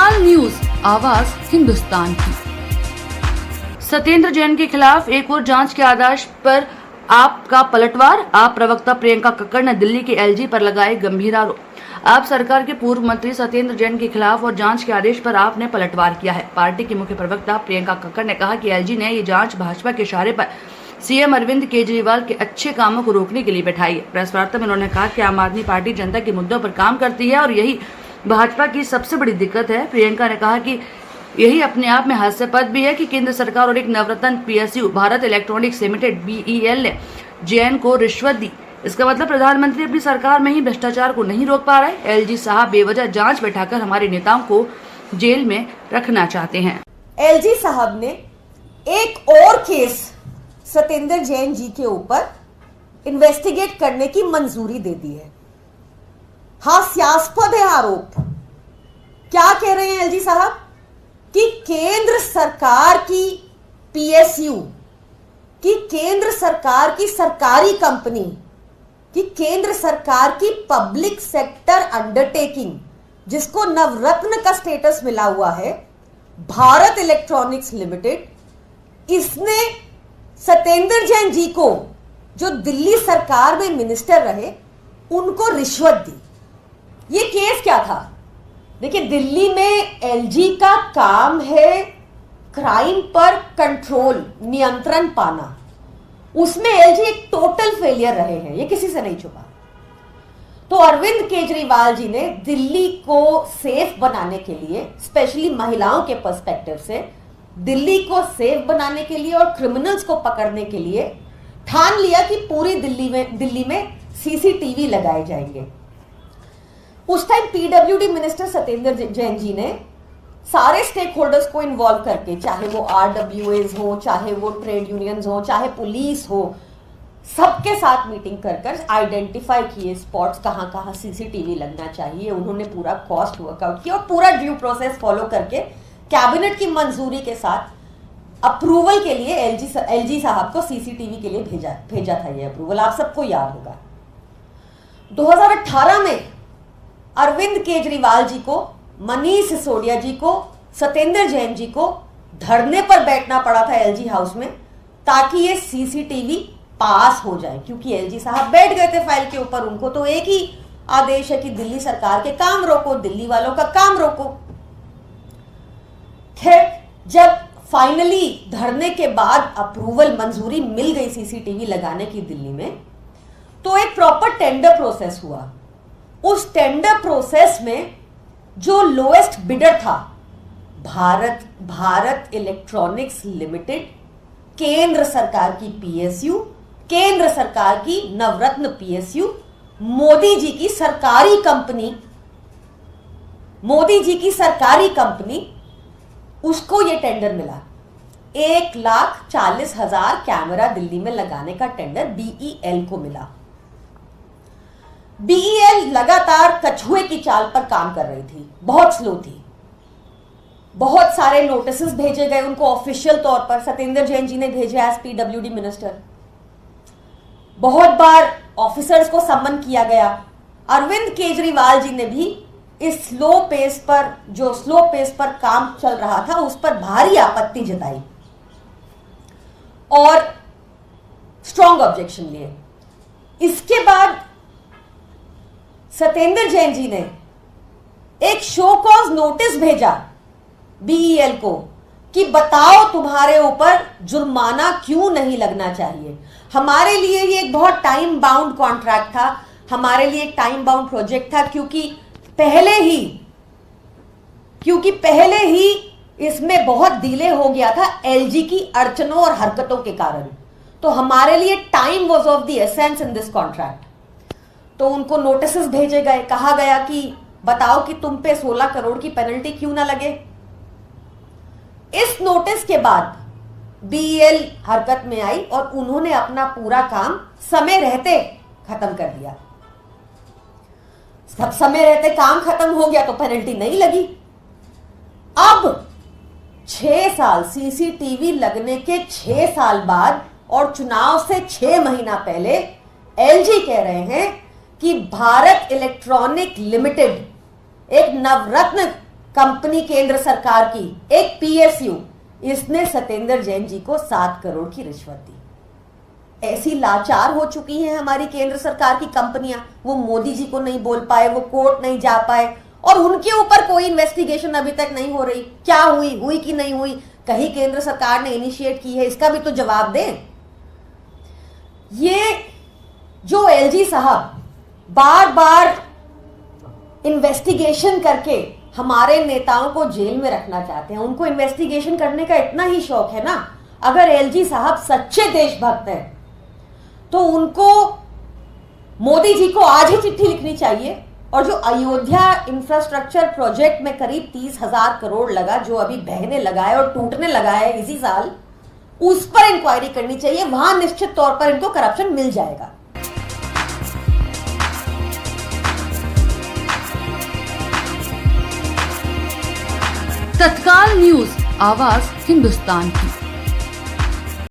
Hindustan news, आवाज हिंदुस्तान की। सत्येंद्र जैन के खिलाफ एक और जांच के आदेश पर आप का पलटवार। आप प्रवक्ता प्रियंका कक्कड़ ने दिल्ली के एलजी पर लगाए गंभीर आरोप। आप सरकार के पूर्व मंत्री सत्येंद्र जैन के खिलाफ और जांच के आदेश पर आपने पलटवार किया है। पार्टी की मुख्य प्रवक्ता प्रियंका कक्कड़ ने कहा कि एलजी ने ये जांच भाजपा के इशारे पर सीएम अरविंद केजरीवाल के अच्छे कामों को रोकने के लिए बैठाई है। प्रेस वार्ता में उन्होंने कहा कि आम आदमी पार्टी जनता के मुद्दों पर काम करती है और यही भाजपा की सबसे बड़ी दिक्कत है। प्रियंका ने कहा कि यही अपने आप में हास्यास्पद भी है कि केंद्र सरकार और एक Navratna PSU Bharat electronics limited BEL ने जैन को रिश्वत दी। इसका मतलब प्रधानमंत्री अपनी सरकार में ही भ्रष्टाचार को नहीं रोक पा रहे। एलजी साहब बेवजह जांच बैठाकर हमारे नेताओं को जेल में रखना चाहते हैं। एलजी साहब ने एक और केस सत्येंद्र जैन जी के ऊपर इन्वेस्टिगेट करने की मंजूरी दे दी है। हास्यास्पद है आरोप। क्या कह रहे हैं एलजी साहब कि केंद्र सरकार की पीएसयू, कि केंद्र सरकार की सरकारी कंपनी, कि केंद्र सरकार की पब्लिक सेक्टर अंडरटेकिंग, जिसको नवरत्न का स्टेटस मिला हुआ है, भारत इलेक्ट्रॉनिक्स लिमिटेड, इसने सत्येंद्र जैन जी को, जो दिल्ली सरकार में मिनिस्टर रहे, उनको रिश्वत दी। ये केस क्या था? देखिए, दिल्ली में एलजी का काम है क्राइम पर कंट्रोल, नियंत्रण पाना। उसमें एलजी एक टोटल फेलियर रहे हैं, ये किसी से नहीं छुपा। तो अरविंद केजरीवाल जी ने दिल्ली को सेफ बनाने के लिए, स्पेशली महिलाओं के पर्सपेक्टिव से, दिल्ली को सेफ बनाने के लिए और क्रिमिनल्स को पकड़ने के लिए ठान लिया कि पूरी दिल्ली में सीसीटीवी लगाए जाएंगे। उस time PWD minister Satyendra Jain ji ने सारे स्टेक होल्डर्स को इन्वॉल्व करके, चाहे वो आरडब्ल्यूएज हो, चाहे वो ट्रेड यूनियंस हो, चाहे पुलिस हो, सबके साथ मीटिंग कर आइडेंटिफाई किए स्पॉट्स, कहां कहां सीसीटीवी लगना चाहिए। उन्होंने पूरा कॉस्ट वर्कआउट किया और पूरा ड्यू प्रोसेस फॉलो करके कैबिनेट की मंजूरी के साथ अप्रूवल के लिए एलजी साहब को सीसीटीवी के लिए भेजा था। ये अप्रूवल आप सबको याद होगा। 2018 में अरविंद केजरीवाल जी को, मनीष सिसोदिया जी को, सत्येंद्र जैन जी को धरने पर बैठना पड़ा था एलजी हाउस में, ताकि ये सीसीटीवी पास हो जाए, क्योंकि एलजी साहब बैठ गए थे फाइल के ऊपर। उनको तो एक ही आदेश है कि दिल्ली सरकार के काम रोको, दिल्ली वालों का काम रोको। खैर, जब फाइनली धरने के बाद अप्रूवल, मंजूरी मिल गई सीसीटीवी लगाने की दिल्ली में, तो एक प्रॉपर टेंडर प्रोसेस हुआ। उस टेंडर प्रोसेस में जो लोएस्ट बिडर था, भारत इलेक्ट्रॉनिक्स लिमिटेड, केंद्र सरकार की पीएसयू, केंद्र सरकार की नवरत्न पीएसयू, मोदी जी की सरकारी कंपनी, उसको यह टेंडर मिला। 1,40,000 कैमरा दिल्ली में लगाने का टेंडर बीईएल को मिला। बीईएल लगातार कछुए की चाल पर काम कर रही थी, बहुत स्लो थी। बहुत सारे नोटिसेस भेजे गए उनको ऑफिशियल तौर पर। सत्येंद्र जैन जी ने भेजे एज पीडब्ल्यूडी मिनिस्टर। बहुत बार ऑफिसर्स को सम्मन किया गया। अरविंद केजरीवाल जी ने भी इस स्लो पेस पर काम चल रहा था, उस पर भारी आपत्ति जताई और स्ट्रॉन्ग ऑब्जेक्शन लिए। इसके बाद सत्येंद्र जैन जी ने एक शो कॉज नोटिस भेजा बीईएल को कि बताओ तुम्हारे ऊपर जुर्माना क्यों नहीं लगना चाहिए। हमारे लिए ये एक बहुत टाइम बाउंड कॉन्ट्रैक्ट था, हमारे लिए एक टाइम बाउंड प्रोजेक्ट था, क्योंकि पहले ही इसमें बहुत डिले हो गया था एलजी की अड़चनों और हरकतों के कारण। तो हमारे लिए time was of the essence in this contract. तो उनको नोटिसेस भेजे गए, कहा गया कि बताओ कि तुम पे 16 करोड़ की पेनल्टी क्यों ना लगे। इस नोटिस के बाद बीईएल हरकत में आई और उन्होंने अपना पूरा काम समय रहते खत्म कर दिया। सब समय रहते काम खत्म हो गया तो पेनल्टी नहीं लगी। अब 6 साल, सीसीटीवी लगने के 6 साल बाद और चुनाव से 6 महीना पहले एलजी कह रहे हैं कि भारत इलेक्ट्रॉनिक लिमिटेड, एक नवरत्न कंपनी केंद्र सरकार की, एक पीएसयू, इसने सत्येंद्र जैन जी को 7 करोड़ की रिश्वत दी। ऐसी लाचार हो चुकी हैं हमारी केंद्र सरकार की कंपनियां, वो मोदी जी को नहीं बोल पाए, वो कोर्ट नहीं जा पाए और उनके ऊपर कोई इन्वेस्टिगेशन अभी तक नहीं हो रही। क्या हुई कि नहीं हुई, कहीं केंद्र सरकार ने इनिशिएट की है, इसका भी तो जवाब दें। ये जो एलजी साहब बार बार इन्वेस्टिगेशन करके हमारे नेताओं को जेल में रखना चाहते हैं, उनको इन्वेस्टिगेशन करने का इतना ही शौक है ना। अगर एलजी साहब सच्चे देशभक्त हैं तो उनको मोदी जी को आज ही चिट्ठी लिखनी चाहिए और जो अयोध्या इंफ्रास्ट्रक्चर प्रोजेक्ट में करीब 30,000 करोड़ लगा, जो अभी बहने लगा है और टूटने लगा है इसी साल, उस पर इंक्वायरी करनी चाहिए। वहां निश्चित तौर पर इनको करप्शन मिल जाएगा। तत्काल न्यूज, आवाज हिंदुस्तान की।